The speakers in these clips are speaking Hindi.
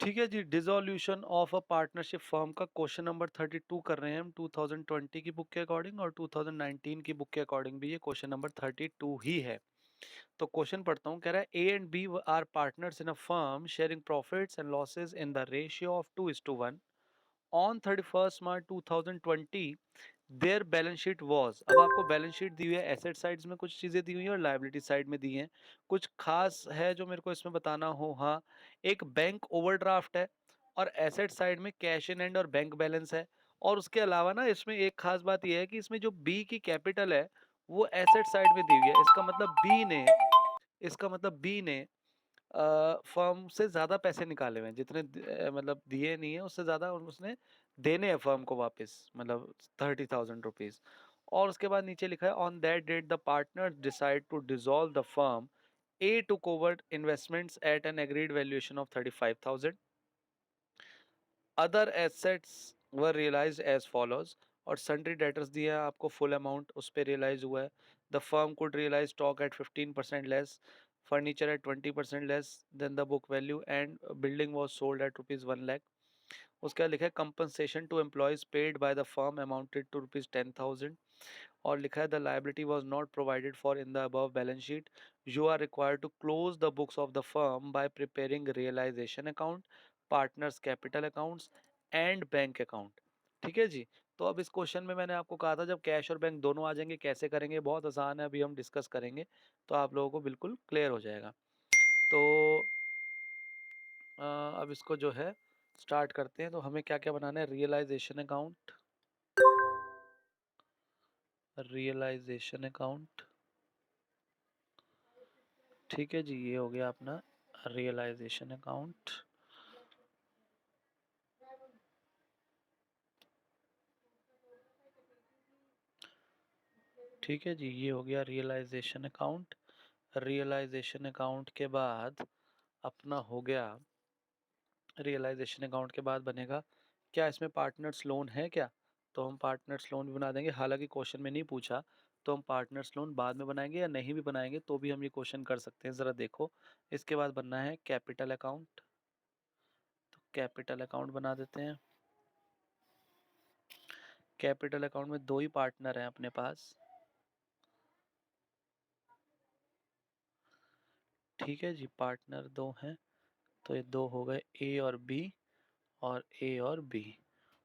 ठीक है जी, dissolution of a partnership firm का क्वेश्चन नंबर 32 कर रहे हैं हम 2020 की बुक के अकॉर्डिंग, और 2019 की बुक के अकॉर्डिंग भी ये क्वेश्चन नंबर 32 ही है। तो क्वेश्चन पढ़ता हूँ, कह रहा है A and B are partners in a firm sharing profits and losses in the ratio of 2:1 on 31 March 2020। Their balance sheet was, अब आपको बैलेंस शीट दी हुई है, एसेट साइड्स में कुछ चीजें दी हुई है और लाइबिलिटी साइड में दी हैं। कुछ खास है जो मेरे को इसमें बताना हो, हाँ, एक बैंक ओवरड्राफ्ट है, और एसेट साइड में कैश इन हैंड और बैंक बैलेंस है। और उसके अलावा ना इसमें एक खास बात यह है कि इसमें जो बी की कैपिटल है वो एसेट साइड में दी हुई है। इसका मतलब बी ने फर्म से ज्यादा पैसे निकाले हुए हैं, जितने मतलब दिए नहीं है उससे ज्यादा उसने देने हैं फर्म को वापस, मतलब 30,000 रुपीज। और उसके बाद नीचे लिखा है on that date the partner decide to dissolve the firm. A took over investments at an agreed valuation of 35,000। Other assets were realised as follows, और सन्ड्री डेटर्स दिए हैं आपको, फुल अमाउंट उस पर रियलाइज हुआ है। The firm could realise stock at 15% less, furniture at 20% less than the book value, and building was sold at ₹1 lakh. उसके बाद लिखा है compensation to employees paid by the firm amounted to ₹10,000। और लिखा है the liability was not provided for in the above balance sheet. You are required to close the books of the firm by preparing realisation account, partners capital accounts and bank account. ठीक है जी। तो अब इस क्वेश्चन में मैंने आपको कहा था जब कैश और बैंक दोनों आ जाएंगे कैसे करेंगे, बहुत आसान है, अभी हम डिस्कस करेंगे तो आप लोगों को बिल्कुल क्लियर हो जाएगा। तो अब इसको जो है स्टार्ट करते हैं। तो हमें क्या क्या बनाना है, रियलाइजेशन अकाउंट, रियलाइजेशन अकाउंट, ठीक है जी, ये हो गया अपना रियलाइजेशन अकाउंट। ठीक है जी, ये हो गया रियलाइजेशन अकाउंट। रियलाइजेशन अकाउंट के बाद अपना हो गया, रियलाइजेशन अकाउंट के बाद बनेगा, क्या इसमें पार्टनर्स लोन है क्या? तो हम पार्टनर्स लोन भी बना देंगे, हालांकि क्वेश्चन में नहीं पूछा, तो हम पार्टनर्स लोन बाद में बनाएंगे या नहीं भी बनाएंगे तो भी हम ये क्वेश्चन कर सकते हैं, ज़रा देखो। इसके बाद बनना है कैपिटल अकाउंट, तो कैपिटल अकाउंट बना देते हैं। कैपिटल अकाउंट में दो ही पार्टनर हैं अपने पास, ठीक है जी, पार्टनर दो हैं, तो ये दो हो गए ए और बी, और ए और बी।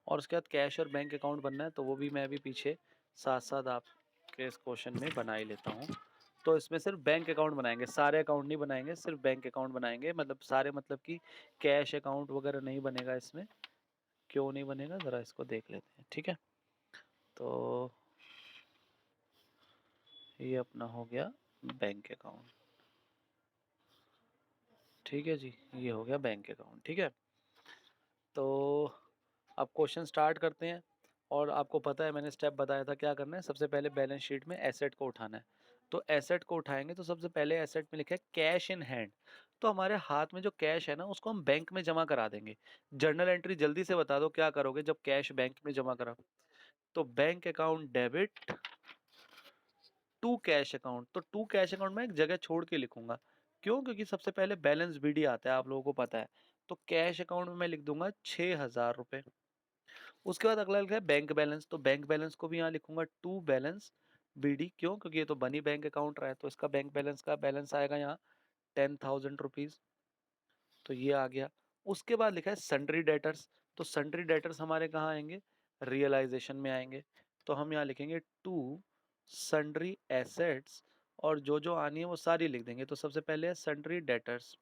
और उसके बाद कैश और बैंक अकाउंट बनना है, तो वो भी मैं भी पीछे साथ साथ आपके इस क्वेश्चन में बना ही लेता हूँ। तो इसमें सिर्फ बैंक अकाउंट बनाएंगे, सारे अकाउंट नहीं बनाएंगे, सिर्फ बैंक अकाउंट बनाएंगे, मतलब सारे मतलब कि कैश अकाउंट वगैरह नहीं बनेगा इसमें। क्यों नहीं बनेगा ज़रा इसको देख लेते हैं, ठीक है। तो ये अपना हो गया बैंक अकाउंट, ठीक है जी, ये हो गया बैंक अकाउंट, ठीक है। तो अब क्वेश्चन स्टार्ट करते हैं। और आपको पता है मैंने स्टेप बताया था क्या करना है, सबसे पहले बैलेंस शीट में एसेट को उठाना है। तो एसेट को उठाएंगे तो सबसे पहले एसेट में लिखा है कैश इन हैंड। तो हमारे हाथ में जो कैश है ना उसको हम बैंक में जमा करा देंगे। जर्नल एंट्री जल्दी से बता दो क्या करोगे जब कैश बैंक में जमा करा। तो bank account debit to cash account, तो टू कैश अकाउंट में एक जगह छोड़ के लिखूंगा। क्यों? क्योंकि सबसे पहले बैलेंस बीडी आता है, आप लोगों को पता है। तो कैश अकाउंट में मैं लिख दूंगा 6,000 रुपए। उसके बाद अगला लिखा है बैंक बैलेंस, तो बैंक बैलेंस को भी यहाँ लिखूंगा टू बैलेंस बीडी। क्यों? क्योंकि ये तो बनी बैंक अकाउंट रहा है, तो इसका बैंक बैलेंस का बैलेंस आएगा यहाँ 10,000 रुपीज। तो ये आ गया। उसके बाद लिखा है सन्ड्री डेटर्स, तो सन्ड्री डेटर्स हमारे कहाँ आएंगे, रियलाइजेशन में आएंगे। तो हम यहाँ लिखेंगे टू सन्ड्री एसेट्स, और जो जो आनी है वो सारी लिख देंगे। तो सबसे पहले है सन्ड्री डेटर्स,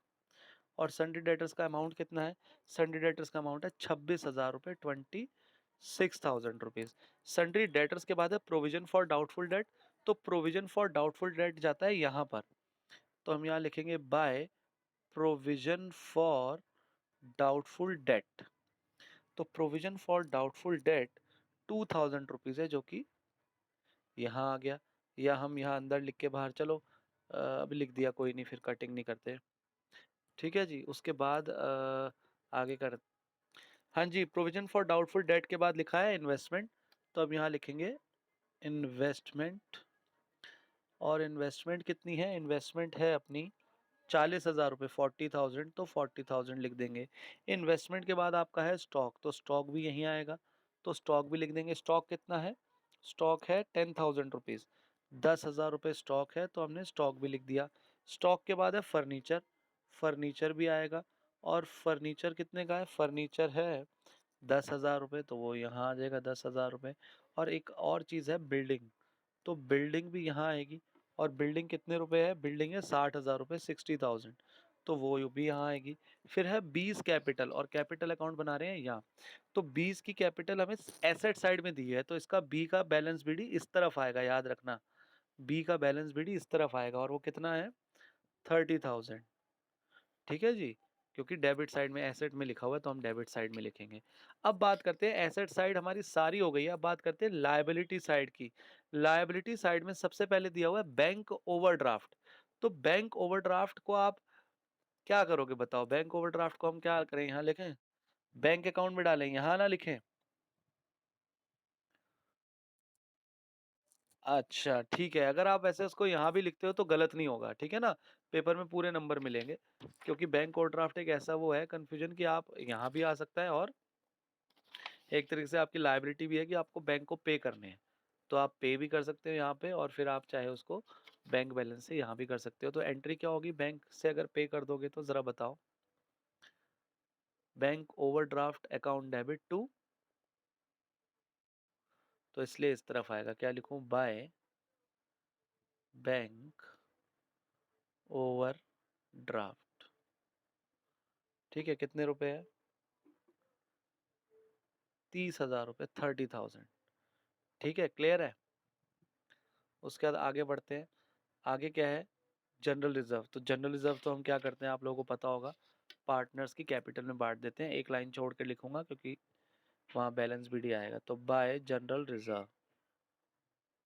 और सन्ड्री डेटर्स का अमाउंट कितना है, सन्ड्री डेटर्स का अमाउंट है 26,000 रुपये, 26,000 रुपीज। सन्ड्री डेटर्स के बाद है प्रोविजन फॉर डाउटफुल डेट, तो प्रोविजन फॉर डाउटफुल डेट जाता है यहाँ पर। तो हम यहाँ लिखेंगे by provision for doubtful debt. तो provision for doubtful debt 2,000 rupees है, जो कि यहाँ आ गया। या हम यहाँ अंदर लिख के बाहर, चलो अभी लिख दिया, कोई नहीं, फिर कटिंग नहीं करते, ठीक है जी। उसके बाद आगे कर, हाँ जी, प्रोविजन फॉर डाउटफुल डेट के बाद लिखा है इन्वेस्टमेंट, तो अब यहाँ लिखेंगे इन्वेस्टमेंट। और इन्वेस्टमेंट कितनी है, इन्वेस्टमेंट है अपनी 40,000 रुपये, 40,000, तो 40,000 लिख देंगे। इन्वेस्टमेंट के बाद आपका है स्टॉक, तो स्टॉक भी यहीं आएगा, तो स्टॉक भी लिख देंगे। स्टॉक कितना है? स्टॉक है 10,000 रुपीज़, 10,000 रुपये स्टॉक है, तो हमने स्टॉक भी लिख दिया। स्टॉक के बाद है फर्नीचर, फर्नीचर भी आएगा। और फर्नीचर कितने का है? फर्नीचर है 10,000 रुपये, तो वो यहाँ आ जाएगा 10,000 रुपये। और एक और चीज़ है बिल्डिंग, तो बिल्डिंग भी यहाँ आएगी। और बिल्डिंग कितने रुपए है? बिल्डिंग है 60,000 रुपये, 60,000, तो वो भी यहाँ आएगी। फिर है 20 कैपिटल, और कैपिटल अकाउंट बना रहे हैं यहाँ। तो 20 की कैपिटल हमें एसेट साइड में दी है, तो इसका बी का बैलेंस बीडी इस तरफ आएगा, याद रखना। बी का बैलेंस बीडी इस तरफ आएगा, और वो कितना है? 30,000। ठीक है जी, क्योंकि डेबिट साइड में एसेट में लिखा हुआ है, तो हम डेबिट साइड में लिखेंगे। अब बात करते हैं, एसेट साइड हमारी सारी हो गई है। अब बात करते हैं लायबिलिटी साइड की। लायबिलिटी साइड में सबसे पहले दिया हुआ है बैंक ओवरड्राफ्ट। तो बैंक ओवरड्राफ्ट को आप क्या करोगे बताओ? बैंक ओवरड्राफ्ट को हम क्या करें, यहाँ लिखें? बैंक अकाउंट में डालें, यहाँ ना लिखें? अच्छा ठीक है, अगर आप ऐसे उसको यहाँ भी लिखते हो तो गलत नहीं होगा, ठीक है ना? पेपर में पूरे नंबर मिलेंगे, क्योंकि बैंक ओवरड्राफ्ट एक ऐसा वो है कंफ्यूजन कि आप यहाँ भी आ सकता है, और एक तरीके से आपकी लायबिलिटी भी है कि आपको बैंक को पे करने हैं। तो आप पे भी कर सकते हो यहाँ पे, और फिर आप चाहे उसको बैंक बैलेंस से यहाँ भी कर सकते हो। तो एंट्री क्या होगी बैंक से अगर पे कर दोगे तो? ज़रा बताओ। Bank overdraft account debit to, तो इसलिए इस तरफ आएगा। क्या लिखूं? By bank overdraft. ठीक है, कितने रुपए है? 30,000 रुपये, 30,000। ठीक है, क्लियर है? उसके बाद आगे बढ़ते हैं। आगे क्या है? General reserve. तो जनरल रिजर्व तो हम क्या करते हैं, आप लोगों को पता होगा, पार्टनर्स की कैपिटल में बांट देते हैं। एक लाइन छोड़ के लिखूंगा क्योंकि वहाँ बैलेंस बीडी आएगा। तो बाय जनरल रिजर्व,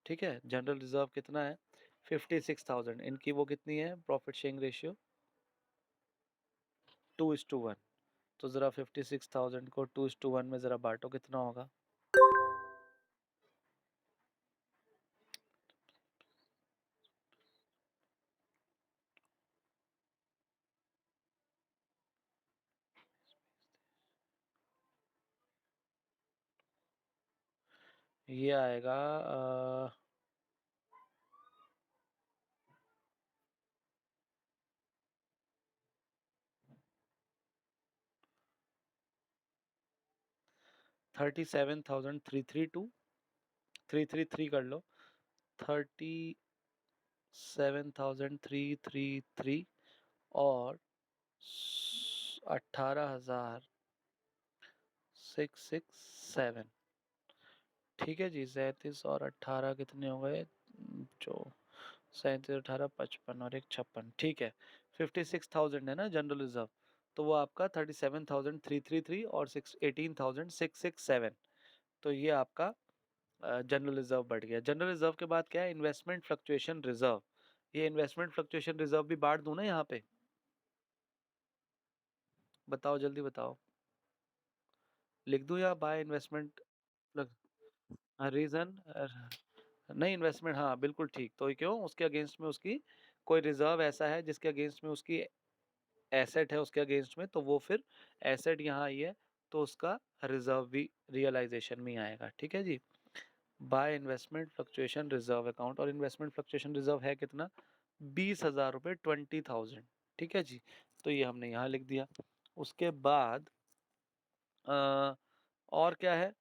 ठीक है। जनरल रिजर्व कितना है? 56,000। इनकी वो कितनी है प्रॉफिट शेयरिंग रेशियो? 2:1। तो ज़रा 56,000 को 2:1 में ज़रा बांटो, कितना होगा? ये आएगा 37,332, 333 कर लो। 37,333 और 18,667। ठीक है जी, 37 और 18 कितने हो गए? जो 37, 18, 55 और एक 56। ठीक है, 56,000 है ना जनरल रिजर्व, तो वो आपका 37,333 और 18,667। तो ये आपका जनरल रिजर्व बढ़ गया। जनरल रिजर्व के बाद क्या है? Investment fluctuation reserve. ये इन्वेस्टमेंट फ्लक्चुएशन रिजर्व भी बांट दूं ना यहाँ पे? बताओ, जल्दी बताओ। लिख दूं या बाय इन्वेस्टमेंट? रीजन नहीं, इन्वेस्टमेंट, हाँ बिल्कुल ठीक। तो क्यों? उसके अगेंस्ट में उसकी कोई रिजर्व ऐसा है जिसके अगेंस्ट में उसकी एसेट है, उसके अगेंस्ट में, तो वो फिर एसेट यहाँ आई है, तो उसका रिजर्व भी रियलाइजेशन में ही आएगा। ठीक है जी, by investment fluctuation reserve account. और इन्वेस्टमेंट फ्लक्चुएशन रिजर्व है कितना? 20,000 रुपये, 20,000। ठीक है जी, तो ये हमने यहाँ लिख दिया। उसके बाद और क्या है?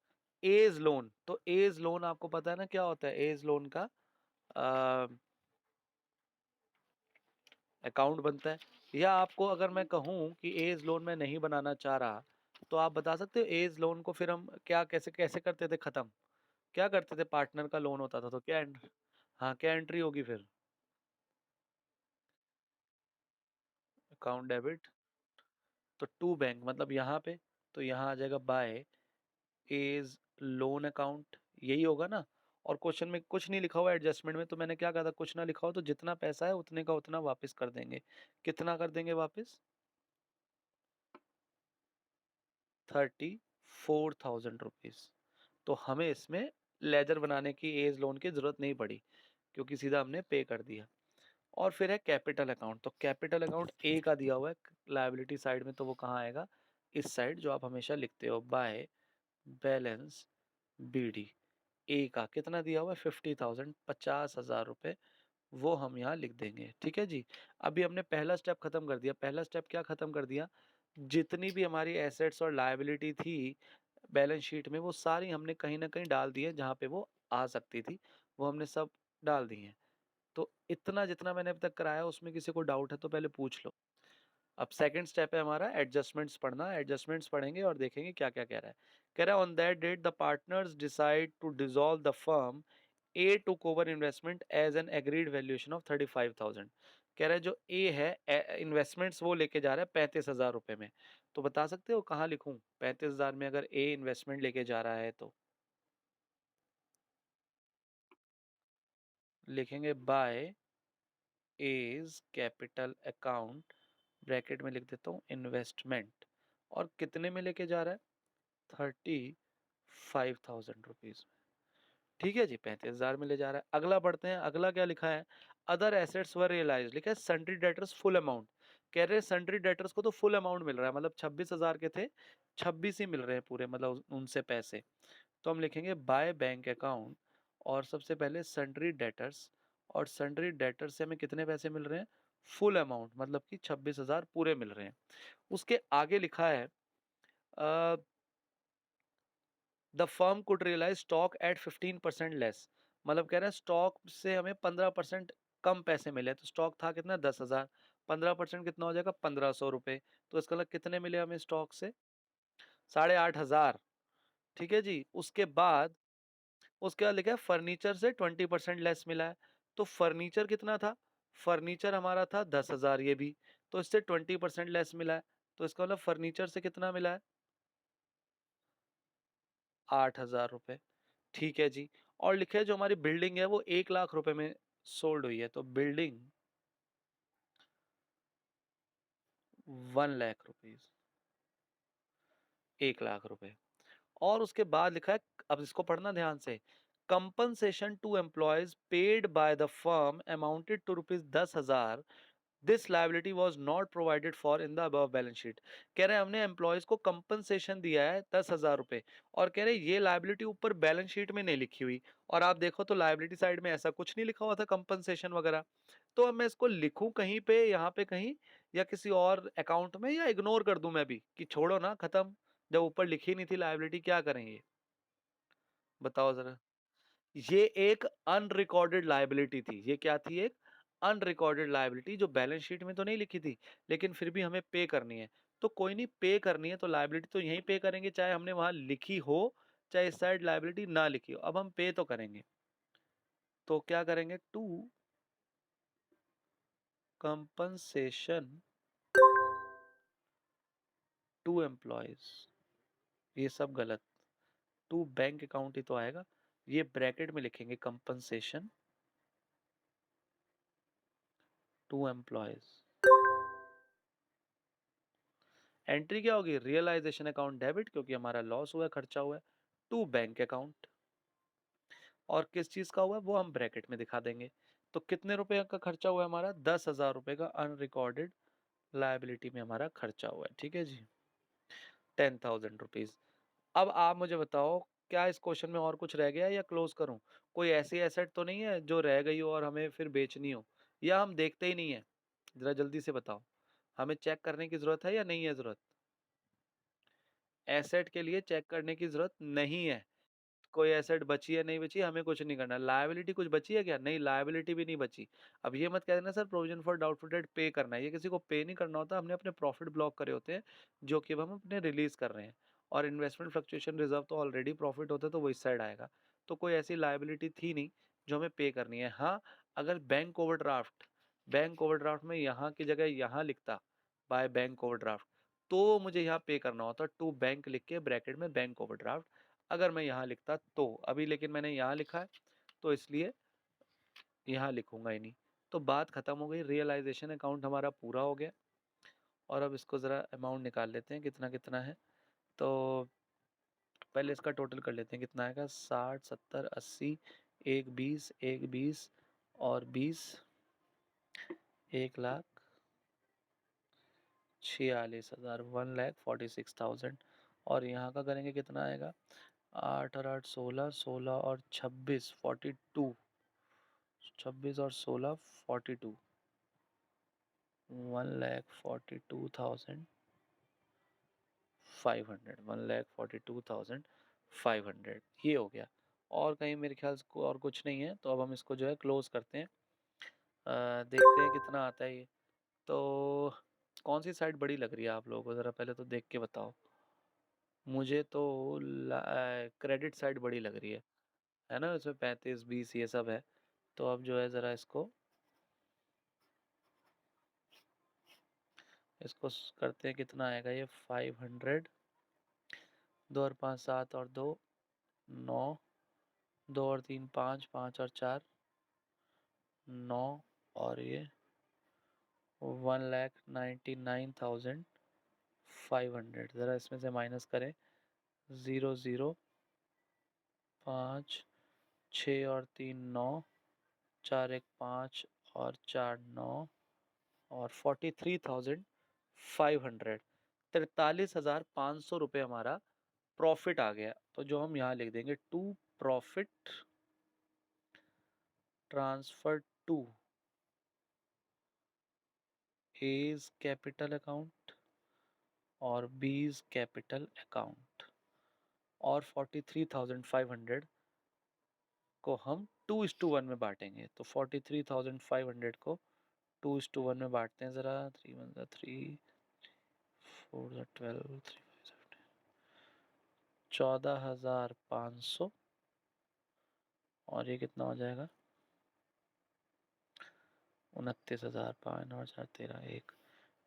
A's loan. तो एज लोन आपको पता है ना क्या होता है? एज लोन का अकाउंट बनता है। या आपको अगर मैं कहूँ कि एज लोन मैं नहीं बनाना चाह रहा, तो आप बता सकते हो एज लोन को फिर हम क्या कैसे कैसे करते थे खत्म? क्या करते थे? पार्टनर का लोन होता था तो क्या हाँ, क्या एंट्री होगी फिर? अकाउंट डेबिट, तो टू बैंक, मतलब यहाँ पे, तो यहाँ आ जाएगा बाय एज लोन अकाउंट, यही होगा ना? और क्वेश्चन में कुछ नहीं लिखा हुआ एडजस्टमेंट में, तो मैंने क्या कहा था? कुछ ना लिखा हो तो जितना पैसा है उतने का उतना वापस कर देंगे। कितना कर देंगे वापस? 34,000 रुपीज। तो हमें इसमें लेजर बनाने की, एज लोन की जरूरत नहीं पड़ी, क्योंकि सीधा हमने पे कर दिया। और फिर है कैपिटल अकाउंट। तो कैपिटल अकाउंट ए का दिया हुआ है लायबिलिटी साइड में, तो वो कहाँ आएगा, इस साइड जो आप हमेशा लिखते हो, बाय बैलेंस बीडी। ए का कितना दिया हुआ है, 50,000, 50,000 रुपये, वो हम यहाँ लिख देंगे। ठीक है जी। अभी हमने पहला स्टेप खत्म कर दिया। पहला स्टेप क्या खत्म कर दिया, जितनी भी हमारी एसेट्स और लायबिलिटी थी बैलेंस शीट में, वो सारी हमने कहीं ना कहीं डाल दी है, जहाँ पे वो आ सकती थी वो हमने सब डाल दी है। तो इतना जितना मैंने अब तक कराया, उसमें किसी को डाउट है तो पहले पूछ लो। अब सेकंड स्टेप है हमारा एडजस्टमेंट्स पढ़ना। एडजस्टमेंट्स पढ़ेंगे और देखेंगे क्या क्या कह रहा है। कह रहा है on that date the partners decide to dissolve the firm, A took over investment as an agreed valuation of 35,000। कह रहा है जो ए है इन्वेस्टमेंट्स वो लेके जा रहा है 35,000 रुपए में। तो बता सकते हो कहाँ लिखूं 35,000 में, अगर ए इन्वेस्टमेंट लेके जा रहा है तो लिखेंगे by A's capital account, bracket में लिख देता हूँ इन्वेस्टमेंट, और कितने में लेके जा रहा है, 35,000 रुपीज। ठीक है जी, 35,000 में ले जा रहा है। अगला पढ़ते हैं, अगला क्या लिखा है, अदर एसेट्स वर रियलाइज, लिखा है सन्ड्री डेटर्स फुल अमाउंट। कह रहे हैं सन्ड्री डेटर्स को तो फुल अमाउंट मिल रहा है, मतलब 26,000 के थे, 26 ही मिल रहे हैं पूरे, मतलब उनसे पैसे। तो हम लिखेंगे बाय बैंक अकाउंट, और सबसे पहले सन्ड्री डेटर्स, और सन्ड्री डेटर्स से हमें कितने पैसे मिल रहे हैं, फुल अमाउंट, मतलब कि 26,000 पूरे मिल रहे हैं। उसके आगे लिखा है the firm could realise stock at 15% less, मतलब कह रहे हैं स्टॉक से हमें 15% कम पैसे मिले। तो स्टॉक था कितना, 10,000, 15% कितना हो जाएगा, 1,500 रुपये। तो इसका मतलब कितने मिले हमें स्टॉक से, 8,500। ठीक है जी। उसके बाद लिखा है फर्नीचर से 20% लेस मिला है। तो फर्नीचर कितना था, फर्नीचर हमारा था 10,000 ये भी, तो इससे 20% लेस मिला है। तो इसका मतलब फर्नीचर से कितना मिला है, 8,000 रुपये। ठीक है जी। और लिखे है जो हमारी बिल्डिंग है वो 1,00,000 रुपए में सोल्ड हुई है, तो बिल्डिंग 1,00,000 रुपीज, 1,00,000 रुपए। और उसके बाद लिखा है, अब इसको पढ़ना ध्यान से, compensation to employees paid by the firm amounted to ₹10,000, this liability was not provided for in the above balance sheet. कह रहे हैं हमने एम्प्लॉयज को कंपनसेशन दिया है 10,000 रुपए, और कह रहे हैं ये लाइबिलिटी ऊपर बैलेंस शीट में नहीं लिखी हुई। और आप देखो तो लाइबिलिटी साइड में ऐसा कुछ नहीं लिखा हुआ था कंपनसेशन वगैरह। तो अब मैं इसको लिखूं कहीं पे, यहाँ पे कहीं, या किसी और अकाउंट में, या इग्नोर कर दूं मैं भी कि छोड़ो ना खत्म, जब ऊपर लिखी नहीं थी लाइबिलिटी, क्या करेंगे बताओ जरा। ये एक अनरिकॉर्डेड लायबिलिटी थी। ये क्या थी, एक अनरिकॉर्डेड लायबिलिटी, जो बैलेंस शीट में तो नहीं लिखी थी, लेकिन फिर भी हमें पे करनी है। तो कोई नहीं, पे करनी है तो लायबिलिटी तो यहीं पे करेंगे, चाहे हमने वहां लिखी हो, चाहे इस साइड लायबिलिटी ना लिखी हो। अब हम पे तो करेंगे, तो क्या करेंगे, टू कंपनसेशन टू एम्प्लॉयज, ये सब गलत, टू बैंक अकाउंट ही तो आएगा। ये ब्रैकेट में लिखेंगे कंपनसेशन टू एम्प्लॉयज। एंट्री क्या होगी, रियलाइजेशन अकाउंट डेबिट, क्योंकि हमारा लॉस हुआ है, खर्चा हुआ है, टू बैंक अकाउंट। और किस चीज का हुआ है वो हम ब्रैकेट में दिखा देंगे। तो कितने रुपए का खर्चा हुआ है हमारा, 10,000 रुपए का अनरिकॉर्डेड लायबिलिटी में हमारा खर्चा हुआ है। ठीक है जी, 10,000 रुपीज। अब आप मुझे बताओ, क्या इस क्वेश्चन में और कुछ रह गया है या क्लोज करूं। कोई ऐसी एसेट तो नहीं है जो रह गई हो और हमें फिर बेचनी हो, या हम देखते ही नहीं है, जरा जल्दी से बताओ। हमें चेक करने की जरूरत है या नहीं है जरूरत, एसेट के लिए चेक करने की जरूरत नहीं है। कोई एसेट बची है नहीं बची, हमें कुछ नहीं करना। लायबिलिटी कुछ बची है क्या, नहीं, लायबिलिटी भी नहीं बची। अब ये मत कह देना sir provision for doubtful date पे करना है, ये किसी को पे नहीं करना होता, हमने अपने प्रॉफिट ब्लॉक करे होते हैं, जो कि अब हम अपने रिलीज कर रहे हैं। और इन्वेस्टमेंट फ्लक्चुएशन रिजर्व तो ऑलरेडी प्रॉफिट होता है, तो वो इस साइड आएगा। तो कोई ऐसी लायबिलिटी थी नहीं जो हमें पे करनी है। हाँ, अगर बैंक ओवरड्राफ्ट में यहाँ की जगह यहाँ लिखता बाय बैंक ओवरड्राफ्ट, तो मुझे यहाँ पे करना होता, टू बैंक लिख के ब्रैकेट में बैंक ओवरड्राफ्ट, अगर मैं यहाँ लिखता तो। अभी लेकिन मैंने यहाँ लिखा है, तो इसलिए यहाँ लिखूंगा ही नहीं। तो बात खत्म हो गई, रियलाइजेशन अकाउंट हमारा पूरा हो गया। और अब इसको ज़रा अमाउंट निकाल लेते हैं कितना कितना है। तो पहले इसका टोटल कर लेते हैं कितना आएगा, 60, 70, 80, एक 20, एक 20, और 20, 1,46,000, 1,46,000। और यहाँ का करेंगे कितना आएगा, 8 और 8 16, 16 और 26 42, 26 और 16 42, 1,42,500, 1,42,500 ये हो गया। और कहीं मेरे ख्याल से और कुछ नहीं है, तो अब हम इसको जो है क्लोज करते हैं। देखते हैं कितना आता है ये। तो कौन सी साइड बड़ी लग रही है आप लोगों को, ज़रा पहले तो देख के बताओ। मुझे तो क्रेडिट साइड बड़ी लग रही है ना, इसमें 35 20 ये सब है। तो अब जो है ज़रा इसको करते हैं, कितना आएगा ये 500, 2 और 5 7 और 2 9, 2 और 3 5, 5 और 4 9, और ये 1,99,500। ज़रा इसमें से माइनस करें, 0 0 5 6 और 3 9, 4 1 5 और 4 9, और 43,500, 43,500 रुपये हमारा प्रॉफिट आ गया। तो जो हम यहाँ लिख देंगे, to profit transfer to A's capital account और बीज कैपिटल अकाउंट, और 43,500 को हम 2:1 में बांटेंगे। तो 43,500 को 2:1 में बांटते हैं ज़रा। 3 1 3, 4 12, 14,500, और ये कितना हो जाएगा, 29,000, 5 9 4 13 1।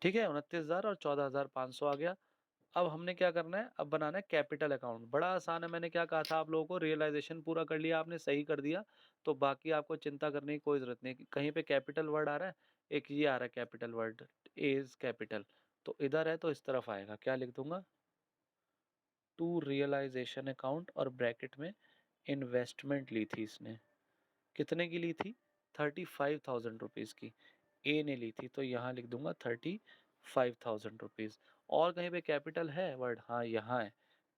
ठीक है, 29,000 और 14,500 आ गया। अब हमने क्या करना है, अब बनाना है कैपिटल अकाउंट। बड़ा आसान है, मैंने क्या कहा था आप लोगों को, रियलाइजेशन पूरा कर लिया आपने, सही कर दिया, तो बाकी आपको चिंता करने की कोई ज़रूरत नहीं। कहीं पे कैपिटल वर्ड आ रहा है, एक ये आ रहा है कैपिटल वर्ड, एज कैपिटल, तो इधर है तो इस तरफ आएगा। क्या लिख दूंगा, टू रियलाइजेशन अकाउंट, और ब्रैकेट में इन्वेस्टमेंट ली थी इसने, कितने की ली थी, 35,000 रुपीज़ की ए ने ली थी, तो यहाँ लिख दूंगा 35,000 रुपीज़। और कहीं पे कैपिटल है वर्ड, हाँ यहाँ है,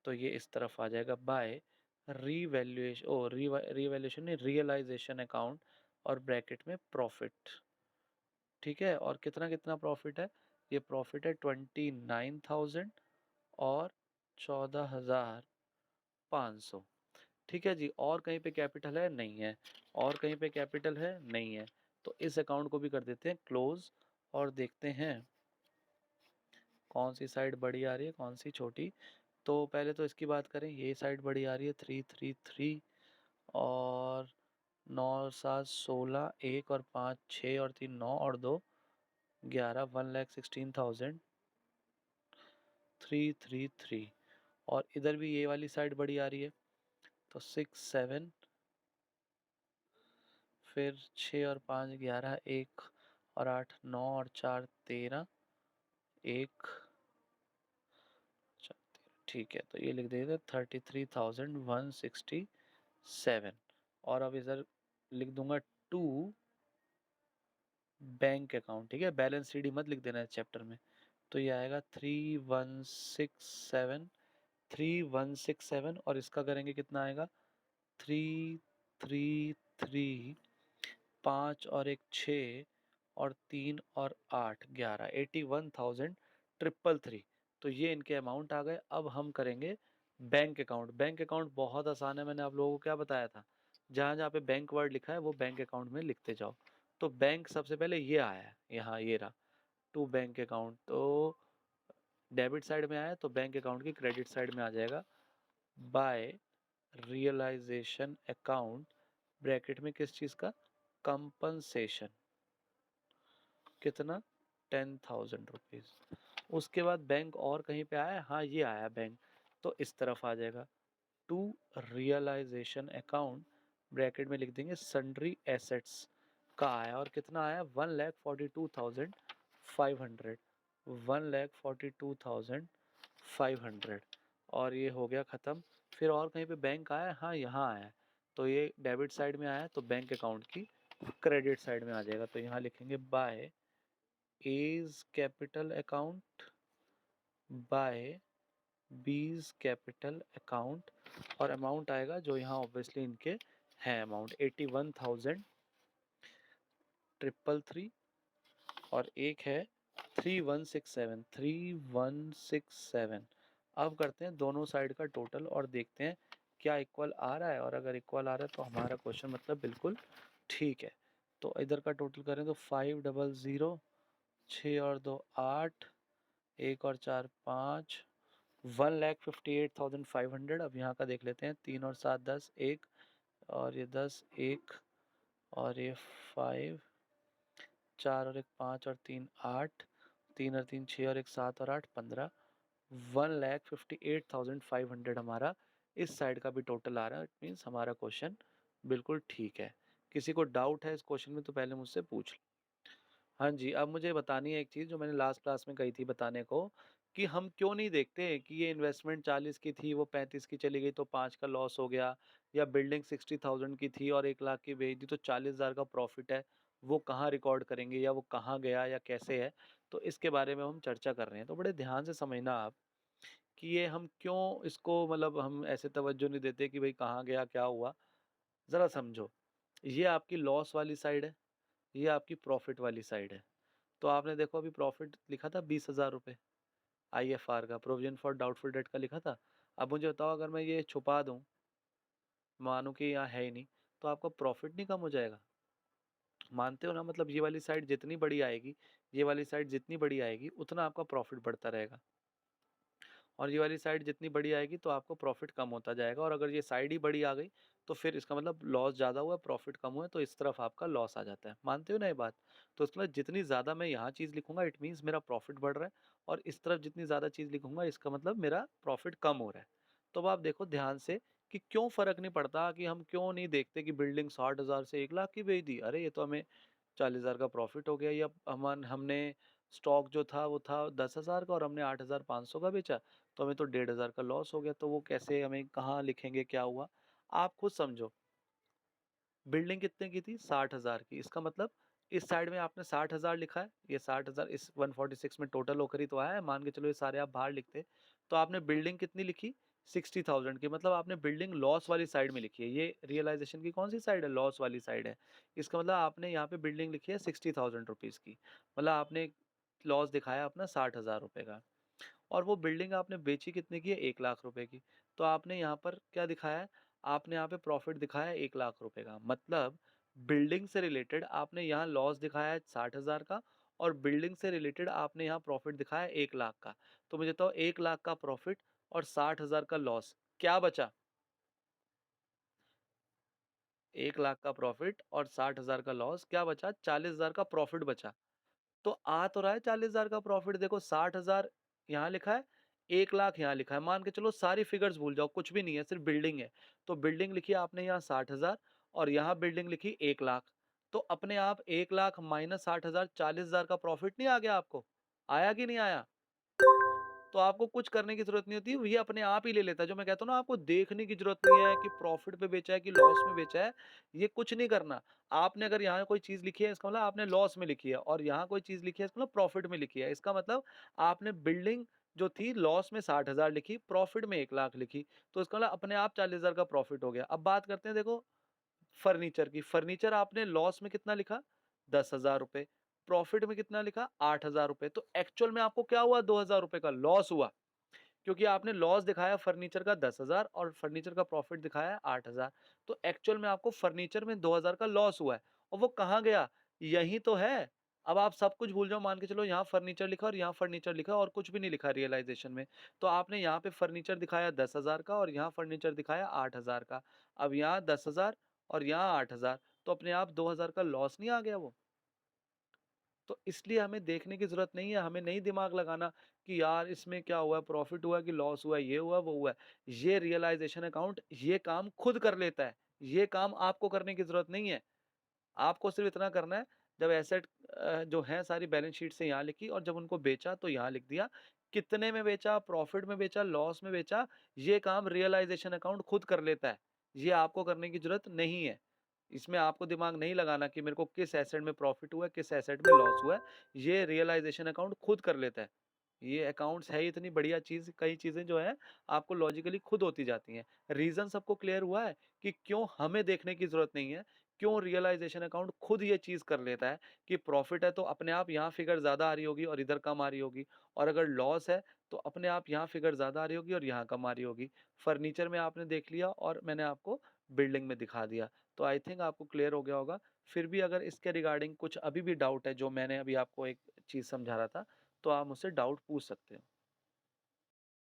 तो ये इस तरफ आ जाएगा, बाय रीवैल्यूएशन, ओ रीवैल्यूएशन नहीं, रियलाइजेशन अकाउंट, और ब्रैकेट में प्रॉफिट। ठीक है, और कितना कितना प्रॉफिट है, ये प्रॉफिट है 29,000 और 14,500। ठीक है जी, और कहीं पे कैपिटल है, नहीं है, और कहीं पे कैपिटल है, नहीं है, तो इस अकाउंट को भी कर देते हैं क्लोज। और देखते हैं कौन सी साइड बड़ी आ रही है, कौन सी छोटी। तो पहले तो इसकी बात करें, ये साइड बड़ी आ रही है, 333, और 9 7 16, 1 और 5 6 और 3 9 और 2 11, 1,16,333। और इधर भी ये वाली साइड बड़ी आ रही है, तो 6 7, फिर 6 और 5 11, 1 और 8 9 और 4 13, 1 4 13। ठीक है, तो ये लिख देते 33,167। और अब इधर लिख दूंगा टू बैंक अकाउंट। ठीक है, बैलेंस शीट मत लिख देना इस चैप्टर में। तो ये आएगा 3167, 3167, और इसका करेंगे कितना आएगा, 333, 5 और 1 6, और 3 और 8 11, 81,333। तो ये इनके अमाउंट आ गए। अब हम करेंगे बैंक अकाउंट। बैंक अकाउंट बहुत आसान है, मैंने आप लोगों को क्या बताया था, जहाँ जहाँ पे बैंक वर्ड लिखा है वो बैंक अकाउंट में लिखते जाओ। तो बैंक सबसे पहले ये आया है, यहाँ ये रहा, टू बैंक अकाउंट, तो डेबिट साइड में आया, तो बैंक अकाउंट की क्रेडिट साइड में आ जाएगा, बाय रियलाइजेशन अकाउंट, ब्रैकेट में किस चीज़ का, कंपनसेशन, कितना, 10,000 रुपीज़। उसके बाद बैंक और कहीं पे आया, हाँ ये आया बैंक, तो इस तरफ आ जाएगा, टू रियलाइजेशन अकाउंट, ब्रैकेट में लिख देंगे सन्ड्री एसेट्स का आया, और कितना आया, 1,42,500, 1,42,500। और ये हो गया ख़त्म। फिर और कहीं पे बैंक आया, हाँ यहाँ आया, तो ये डेबिट साइड में आया, तो बैंक अकाउंट की क्रेडिट साइड में आ जाएगा। तो यहाँ लिखेंगे by A's capital account, by B's capital account, और अमाउंट आएगा जो यहाँ ऑब्वियसली इनके हैं अमाउंट 81,333, और एक है 3167, 3167। अब करते हैं दोनों साइड का टोटल और देखते हैं क्या इक्वल आ रहा है, और अगर इक्वल आ रहा है तो हमारा क्वेश्चन मतलब बिल्कुल ठीक है। तो इधर का टोटल करें तो 500, 6 और 2 8, 1 और 4 5, 1,58,500। अब यहाँ का देख लेते हैं, 3 और 7 10, 1 और ये 10, 1 और ये 5, 4 और 1 5 और 3 8, 3 और 3 6 और 1 7 और 8 15, 1,58,500 हमारा इस साइड का भी टोटल आ रहा है। इट मीन्स हमारा क्वेश्चन बिल्कुल ठीक है। किसी को डाउट है इस क्वेश्चन में तो पहले मुझसे पूछ लो। हाँ जी, अब मुझे बतानी है एक चीज़ जो मैंने लास्ट क्लास में कही थी बताने को, कि हम क्यों नहीं देखते कि ये इन्वेस्टमेंट 40 की थी, वो 35 की चली गई तो 5 का लॉस हो गया, या बिल्डिंग 60,000 की थी और 1 लाख की बेच दी तो 40,000 का प्रॉफिट है, वो कहाँ रिकॉर्ड करेंगे या वो कहाँ गया या कैसे है? तो इसके बारे में हम चर्चा कर रहे हैं। तो बड़े ध्यान से समझना आप कि ये हम क्यों इसको मतलब हम ऐसे तवज्जो नहीं देते कि भाई कहाँ गया, क्या हुआ? ज़रा समझो, ये आपकी लॉस वाली साइड है, ये आपकी प्रॉफिट वाली साइड है। तो आपने देखो अभी प्रॉफिट लिखा था 20,000 रुपए, आईएफआर का, प्रोविजन फॉर डाउटफुल डेट का लिखा था। अब मुझे बताओ अगर मैं ये छुपा दूं, मानूं कि यहाँ है ही नहीं, तो आपका प्रॉफिट नहीं कम हो जाएगा? मानते हो ना? मतलब ये वाली साइड जितनी बड़ी आएगी, ये वाली साइड जितनी बड़ी आएगी उतना आपका प्रॉफिट बढ़ता रहेगा, और ये वाली साइड जितनी बड़ी आएगी तो आपको प्रॉफिट कम होता जाएगा, और अगर ये साइड ही बड़ी आ गई तो फिर इसका मतलब लॉस ज़्यादा हुआ, प्रॉफिट कम हुआ, तो इस तरफ आपका लॉस आ जाता है। मानते हो ना ये बात? तो इसका मतलब जितनी ज़्यादा मैं यहाँ चीज़ लिखूंगा इट मीन्स मेरा प्रॉफिट बढ़ रहा है, और इस तरफ जितनी ज़्यादा चीज़ लिखूंगा इसका मतलब मेरा प्रॉफिट कम हो रहा है। तो अब आप देखो ध्यान से कि क्यों फ़र्क नहीं पड़ता, कि हम क्यों नहीं देखते कि बिल्डिंग 60,000 से 1 लाख की बेच दी, अरे ये तो हमें 40,000 का प्रॉफिट हो गया, या हमने स्टॉक जो था वो था 10,000 का और हमने 8,500 का बेचा, तो हमें तो 1,500 का लॉस हो गया। तो वो कैसे, हमें कहाँ लिखेंगे, क्या हुआ? आप खुद समझो। बिल्डिंग कितने की थी? 60,000 की। इसका मतलब इस साइड में आपने 60,000 लिखा है, ये 60,000 इस 146 में टोटल होकर ही तो आया है। मान के चलो ये सारे आप बाहर लिखते, तो आपने बिल्डिंग कितनी लिखी? 60,000 की। मतलब आपने बिल्डिंग लॉस वाली साइड में लिखी है। ये रियलाइजेशन की कौन सी साइड है? लॉस वाली साइड है। इसका मतलब आपने यहाँ पे बिल्डिंग लिखी है 60,000 रुपीज़ की, मतलब आपने लॉस दिखाया अपना 60,000 रुपए का, और वो बिल्डिंग आपने बेची कितने की है? 1 लाख रुपए की। तो आपने यहाँ पर क्या दिखाया है? आपने यहाँ पे प्रॉफिट दिखाया है 1 लाख रुपए का। मतलब बिल्डिंग से रिलेटेड आपने यहाँ लॉस दिखाया है 60,000 का, और बिल्डिंग से रिलेटेड आपने यहाँ प्रॉफिट दिखाया है 1 लाख का। तो मुझे तो 1 लाख का प्रॉफिट और 60,000 का लॉस, क्या बचा? 1 लाख का प्रॉफिट और 60,000 का लॉस, क्या बचा? 40,000 का प्रॉफिट बचा। तो आ तो रहा है 40,000 का प्रॉफिट, देखो 60,000 यहाँ लिखा है, 1 लाख यहाँ लिखा है। मान के चलो सारी फिगर्स भूल जाओ, कुछ भी नहीं है, सिर्फ बिल्डिंग है। तो बिल्डिंग लिखी आपने यहाँ 60,000, और यहाँ बिल्डिंग लिखी 1 लाख। तो अपने आप 1 लाख माइनस 60,000, 40,000 का प्रॉफिट नहीं आ गया आपको? आया कि नहीं आया? तो आपको कुछ करने की ज़रूरत नहीं होती, ये अपने आप ही ले लेता है। जो मैं कहता हूँ ना, आपको देखने की ज़रूरत नहीं है कि प्रॉफ़िट पे बेचा है कि लॉस में बेचा है, ये कुछ नहीं करना। आपने अगर यहाँ कोई चीज़ लिखी है, इसका मतलब आपने लॉस में लिखी है, और यहाँ कोई चीज़ लिखी है, इसका मतलब प्रॉफ़िट में लिखी है। इसका मतलब आपने बिल्डिंग जो थी लॉस में 60,000 लिखी, प्रॉफ़िट में 1 लाख लिखी, तो इसका मतलब अपने आप 40,000 का प्रॉफ़िट हो गया। अब बात करते हैं देखो फर्नीचर की। फर्नीचर आपने लॉस में कितना लिखा? 10,000 रुपए। प्रॉफ़िट में कितना लिखा? 8,000 रुपए। तो एक्चुअल में आपको क्या हुआ? 2,000 रुपए का लॉस हुआ। क्योंकि आपने लॉस दिखाया फर्नीचर का 10,000 और फर्नीचर का प्रॉफिट दिखाया है 8,000। तो एक्चुअल में आपको फर्नीचर में 2,000 का लॉस हुआ है, और वो कहाँ गया? यही तो है। अब आप सब कुछ भूल जाओ, मान के चलो यहाँ फर्नीचर लिखा और यहाँ फर्नीचर लिखा और कुछ भी नहीं लिखा रियलाइजेशन में। तो आपने यहाँ पे फर्नीचर दिखाया 10,000 का और यहाँ फर्नीचर दिखाया 8,000 का। अब यहाँ 10,000 और यहाँ 8,000, तो अपने आप 2,000 का लॉस नहीं आ गया वो? तो इसलिए हमें देखने की ज़रूरत नहीं है, हमें नहीं दिमाग लगाना कि यार इसमें क्या हुआ है, प्रॉफ़िट हुआ है कि लॉस हुआ है, ये हुआ, वो हुआ है। ये रियलाइज़ेशन अकाउंट ये काम खुद कर लेता है, ये काम आपको करने की ज़रूरत नहीं है। आपको सिर्फ़ इतना करना है, जब एसेट जो हैं सारी बैलेंस शीट से यहाँ लिखी और जब उनको बेचा तो यहाँ लिख दिया। कितने में बेचा, प्रॉफ़िट में बेचा, लॉस में बेचा, ये काम रियलाइज़ेशन अकाउंट खुद कर लेता है। ये आपको करने की ज़रूरत नहीं है। इसमें आपको दिमाग नहीं लगाना कि मेरे को किस एसेट में प्रॉफ़िट हुआ है, किस एसेट में लॉस हुआ है, ये रियलाइज़ेशन अकाउंट खुद कर लेता है। ये अकाउंट्स है ही इतनी बढ़िया चीज़, कई चीज़ें जो हैं आपको लॉजिकली खुद होती जाती हैं। रीज़न सबको क्लियर हुआ है कि क्यों हमें देखने की ज़रूरत नहीं है, क्यों रियलाइज़ेशन अकाउंट खुद ये चीज़ कर लेता है कि प्रॉफ़िट है तो अपने आप यहाँ फ़िगर ज़्यादा आ रही होगी और इधर कम आ रही होगी, और अगर लॉस है तो अपने आप यहाँ फ़िगर ज़्यादा आ रही होगी और यहाँ कम आ रही होगी। फर्नीचर में आपने देख लिया और मैंने आपको बिल्डिंग में दिखा दिया। तो आई थिंक आपको क्लियर हो गया होगा। फिर भी अगर इसके रिगार्डिंग कुछ अभी भी डाउट है, जो मैंने अभी आपको एक चीज़ समझा रहा था, तो आप मुझसे डाउट पूछ सकते हो।